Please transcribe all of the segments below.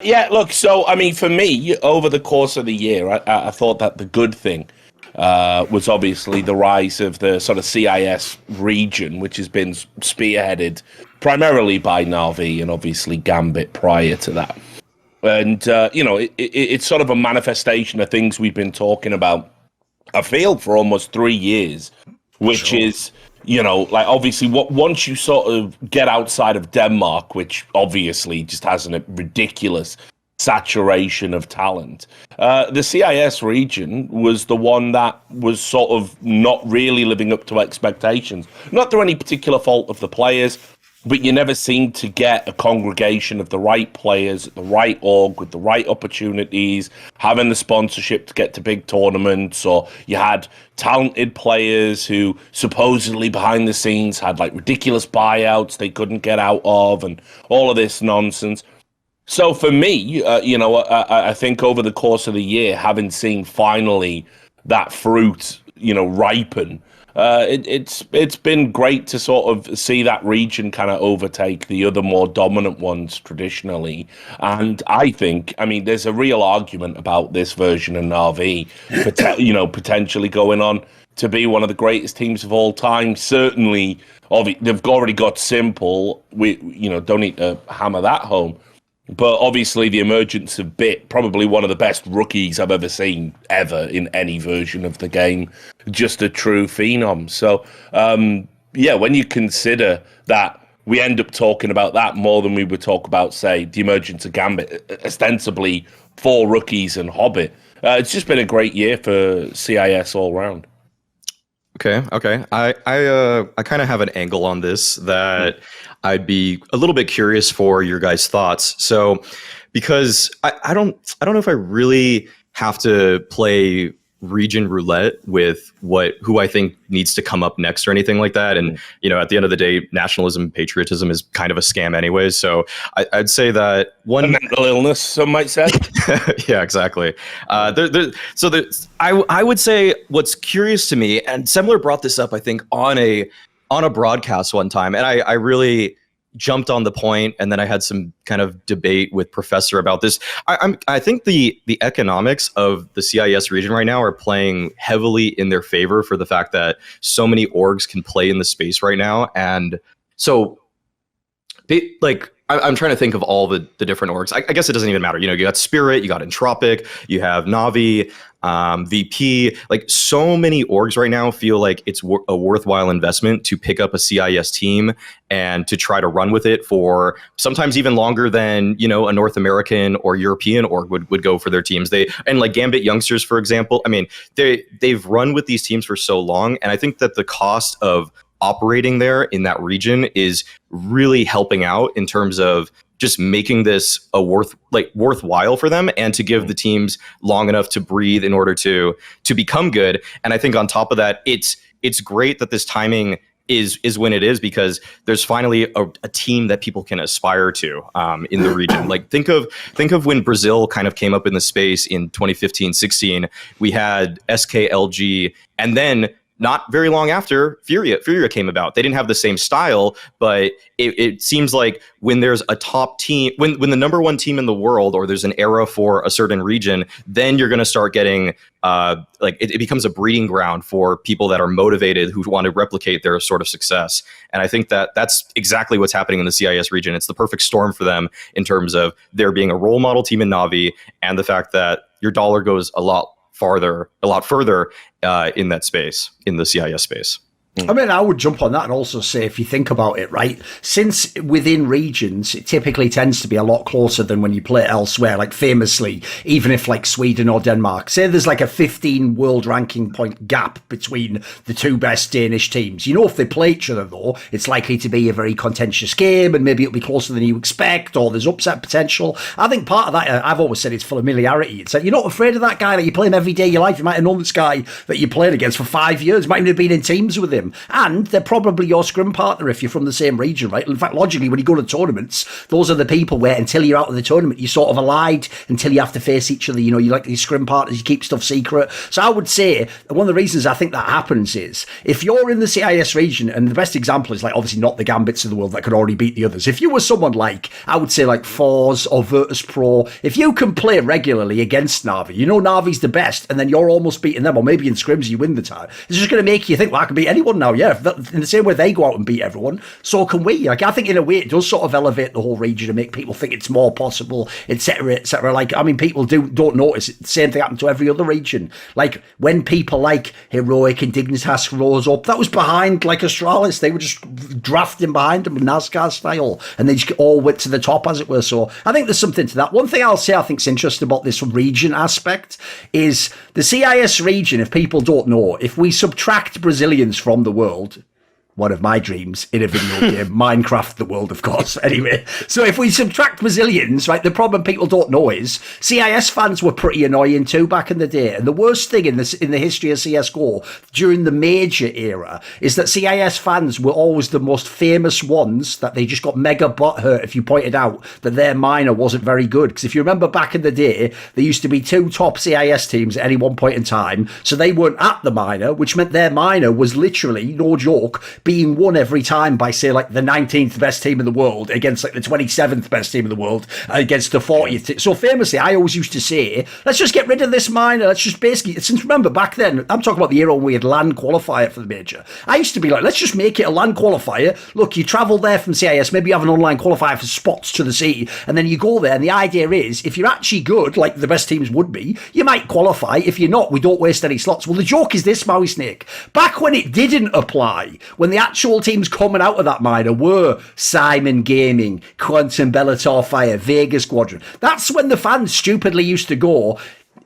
Yeah, look, so I mean, for me, over the course of the year, I thought that the good thing was obviously the rise of the sort of CIS region, which has been spearheaded primarily by Na'Vi and obviously Gambit prior to that. And, it's sort of a manifestation of things we've been talking about, I feel, for almost 3 years, which is, like obviously once you sort of get outside of Denmark, which obviously just has a ridiculous saturation of talent, the CIS region was the one that was sort of not really living up to expectations, not through any particular fault of the players, but you never seemed to get a congregation of the right players, the right org, with the right opportunities, having the sponsorship to get to big tournaments, or you had talented players who supposedly behind the scenes had like ridiculous buyouts they couldn't get out of, and all of this nonsense. So for me, I think over the course of the year, having seen finally that fruit, ripen, it's been great to sort of see that region kind of overtake the other more dominant ones traditionally. And I think, I mean, there's a real argument about this version of Na'Vi, potentially going on to be one of the greatest teams of all time. Certainly, they've already got Simple. We, don't need to hammer that home. But obviously the emergence of Bit, probably one of the best rookies I've ever seen ever in any version of the game. Just a true phenom. So, when you consider that we end up talking about that more than we would talk about, say, the emergence of Gambit, ostensibly 4 rookies and Hobbit, it's just been a great year for CIS all round. Okay. I kind of have an angle on this that I'd be a little bit curious for your guys' thoughts. So, because I don't know if I really have to play region roulette with who I think needs to come up next or anything like that. And at the end of the day, nationalism and patriotism is kind of a scam anyways. So I'd say that one a mental illness, some might say. Yeah, exactly. I would say what's curious to me, and Semler brought this up, I think, on a broadcast one time, and I really jumped on the point, and then I had some kind of debate with Professor about this. I think the economics of the CIS region right now are playing heavily in their favor for the fact that so many orgs can play in the space right now, and so they like. I'm trying to think of all the different orgs. I guess it doesn't even matter. You got Spirit, you got Entropic, you have Na'Vi, VP. Like, so many orgs right now feel like it's a worthwhile investment to pick up a CIS team and to try to run with it for sometimes even longer than, a North American or European org would go for their teams. And like Gambit Youngsters, for example, I mean, they've run with these teams for so long. And I think that the cost of operating there in that region is really helping out in terms of just making this a worthwhile for them, and to give the teams long enough to breathe in order to become good. And I think on top of that, it's great that this timing is when it is, because there's finally a team that people can aspire to in the region. Like, think of when Brazil kind of came up in the space in 2015-16. We had SKLG, and then not very long after, Furia came about. They didn't have the same style, but it seems like when there's a top team, when the number one team in the world, or there's an era for a certain region, then you're going to start getting it becomes a breeding ground for people that are motivated, who want to replicate their sort of success. And I think that that's exactly what's happening in the CIS region. It's the perfect storm for them in terms of there being a role model team in Na'Vi, and the fact that your dollar goes a lot further in that space, in the CIS space. I mean, I would jump on that and also say, if you think about it, right, since within regions, it typically tends to be a lot closer than when you play elsewhere. Like, famously, even if like Sweden or Denmark, say there's like a 15 world ranking point gap between the two best Danish teams. If they play each other, though, it's likely to be a very contentious game, and maybe it'll be closer than you expect, or there's upset potential. I think part of that, I've always said, it's familiarity. It's like, you're not afraid of that guy, that you play him every day of your life. You might have known this guy that you played against for 5 years, might even have been in teams with him. them. And they're probably your scrim partner if you're from the same region, right? In fact, logically, when you go to tournaments, those are the people where until you're out of the tournament, you sort of allied until you have to face each other. You know, you like these scrim partners, you keep stuff secret. So I would say one of the reasons I think that happens is if you're in the CIS region, and the best example is like obviously not the Gambits of the world that could already beat the others. If you were someone like, I would say like Force or Virtus Pro, if you can play regularly against Na'Vi, you know Na'Vi's the best, and then you're almost beating them, or maybe in scrims you win the time, it's just going to make you think, well, I can beat anyone now. Yeah, in the same way they go out and beat everyone, so can we. Like, I think in a way it does sort of elevate the whole region and make people think it's more possible, etc., etc. Like, I mean, people don't notice it. The same thing happened to every other region. Like, when people like Heroic and Dignitas rose up, that was behind like Astralis. They were just drafting behind them, NASCAR style, and they just all went to the top, as it were. So I think there's something to that. One thing I'll say I think's interesting about this region aspect is the CIS region, if people don't know, if we subtract Brazilians from the world, one of my dreams in a video game, Minecraft the world, of course. Anyway, so if we subtract Brazilians, right, the problem people don't know is CIS fans were pretty annoying too back in the day. And the worst thing in the history of CSGO during the major era is that CIS fans were always the most famous ones, that they just got mega butthurt if you pointed out that their minor wasn't very good. Because if you remember back in the day, there used to be 2 top CIS teams at any one point in time. So they weren't at the minor, which meant their minor was literally, no joke, being won every time by, say, like the 19th best team in the world against like the 27th best team in the world against the 40th. So famously, I always used to say, let's just get rid of this minor. Let's just basically, since remember back then, I'm talking about the era when we had LAN qualifier for the major. I used to be like, let's just make it a LAN qualifier. Look, you travel there from CIS, maybe you have an online qualifier for spots to the city, and then you go there. And the idea is, if you're actually good, like the best teams would be, you might qualify. If you're not, we don't waste any slots. Well, the joke is this, Maui Snake. Back when it didn't apply, when the actual teams coming out of that minor were Simon Gaming, Quantum Bellator Fire, Vega Squadron, that's when the fans stupidly used to go,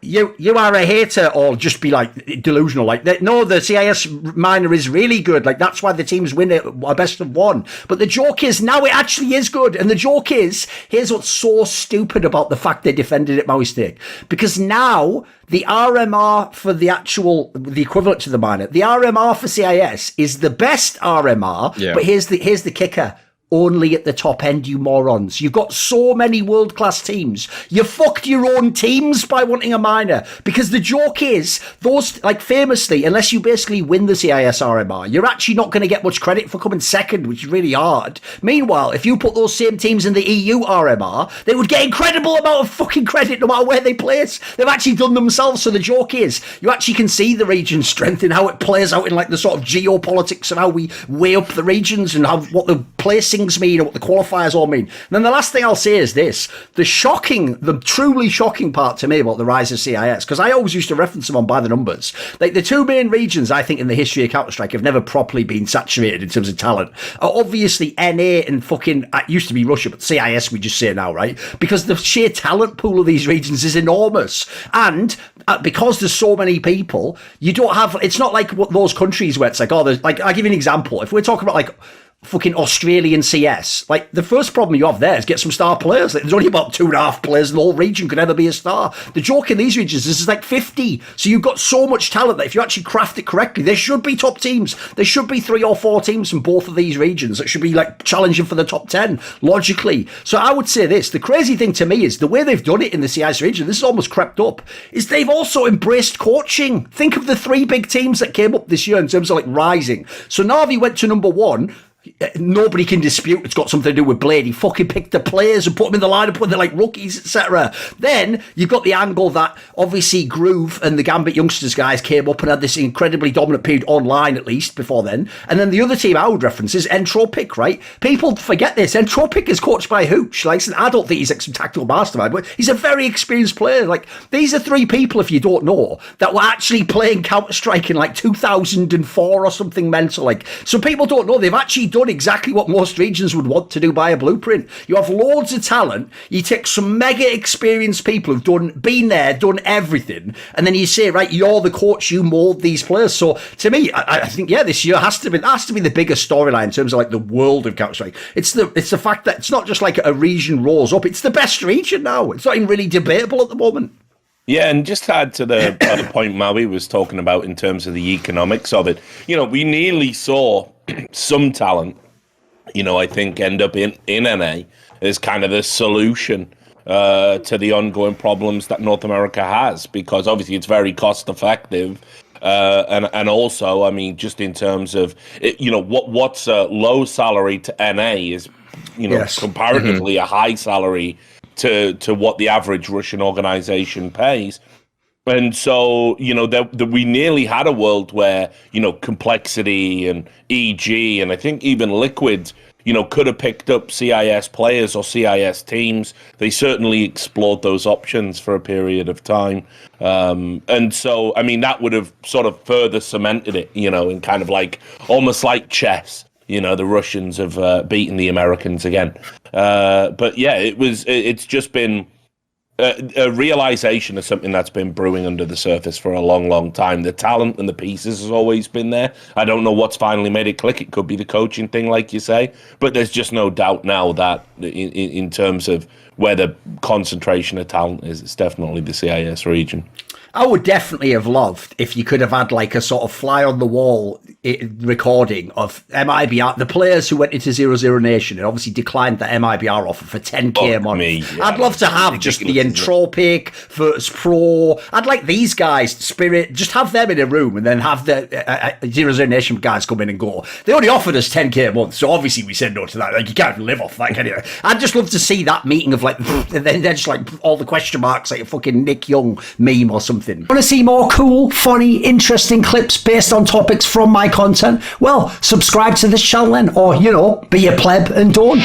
you are a hater, or just be like delusional, like, no, the CIS minor is really good, like that's why the teams win it a best of one. But the joke is now it actually is good, and the joke is, here's what's so stupid about the fact they defended it, Maui Steak, because now the RMR for the equivalent to the minor, the RMR for CIS is the best RMR, but here's the kicker. Only at the top end, you morons. You've got so many world-class teams. You fucked your own teams by wanting a minor. Because the joke is, those, like famously, unless you basically win the CIS RMR, you're actually not going to get much credit for coming second, which is really hard. Meanwhile, if you put those same teams in the EU RMR, they would get incredible amount of fucking credit no matter where they place. They've actually done themselves. So the joke is, you actually can see the region's strength in how it plays out in like the sort of geopolitics of how we weigh up the regions and how what the placing mean or what the qualifiers all mean. And then the last thing I'll say is this, the truly shocking part to me about the Rise of CIS, because I always used to reference them on by the numbers, like the 2 main regions I think in the history of Counter-Strike have never properly been saturated in terms of talent are obviously NA and fucking, it used to be Russia, but CIS we just say now, right? Because the sheer talent pool of these regions is enormous. And because there's so many people, you don't have, it's not like what those countries where it's like, oh, there's, like, I'll give you an example. If we're talking about like fucking Australian CS, like the first problem you have there is get some star players. Like, there's only about 2.5 players in the whole region could ever be a star. The joke in these regions is like 50. So you've got so much talent that if you actually craft it correctly, there should be top teams. There should be 3 or 4 teams from both of these regions that should be like challenging for the top 10, logically. So I would say this, the crazy thing to me is the way they've done it in the CIS region, this is almost crept up, is they've also embraced coaching. Think of the 3 big teams that came up this year in terms of like rising. So Na'Vi went to number 1. Nobody can dispute it's got something to do with Blade. He fucking picked the players and put them in the lineup when they're like rookies, etc. Then you've got the angle that obviously Groove and the Gambit Youngsters guys came up and had this incredibly dominant period online, at least before then. And then the other team I would reference is Entropic, right? People forget this. Entropic is coached by Hooch. Like, I don't think he's like some tactical mastermind, but he's a very experienced player. Like, these are 3 people, if you don't know, that were actually playing Counter-Strike in like 2004 or something mental. Like, so people don't know they've actually done exactly what most regions would want to do by a blueprint. You have loads of talent, you take some mega experienced people who've been there, done everything, and then you say, right, you're the coach, you mold these players. So to me, I think, yeah, this year has to be the biggest storyline in terms of like the world of Counter-Strike. It's the fact that it's not just like a region rose up, it's the best region now. It's not even really debatable at the moment. Yeah, and just to add to the point Maui was talking about in terms of the economics of it, we nearly saw some talent, I think end up in NA as kind of the solution to the ongoing problems that North America has, because obviously it's very cost effective. And also, I mean, just in terms of, what's a low salary to NA is, Yes. comparatively a high salary to what the average Russian organization pays. And so, we nearly had a world where, Complexity and EG, and I think even Liquid, could have picked up CIS players or CIS teams. They certainly explored those options for a period of time. And so, I mean, that would have sort of further cemented it, in kind of like, almost like chess. The Russians have beaten the Americans again. But yeah, it's just been a realization of something that's been brewing under the surface for a long, long time. The talent and the pieces has always been there. I don't know what's finally made it click. It could be the coaching thing, like you say, but there's just no doubt now that in terms of where the concentration of talent is, it's definitely the CIS region. I would definitely have loved if you could have had like a sort of fly on the wall recording of MIBR, the players who went into 00 Nation and obviously declined the MIBR offer for 10k a month. Yeah, I'd love to have just the Entropic versus Pro. I'd like these guys, Spirit, just have them in a room and then have the 00 Nation guys come in and go, they only offered us 10k a month, so obviously we said no to that. Like, you can't live off that, can you? I'd just love to see that meeting of like, and then just like all the question marks, like a fucking Nick Young meme or something. Want to see more cool, funny, interesting clips based on topics from my content? Well, subscribe to this channel then, or, be a pleb and don't.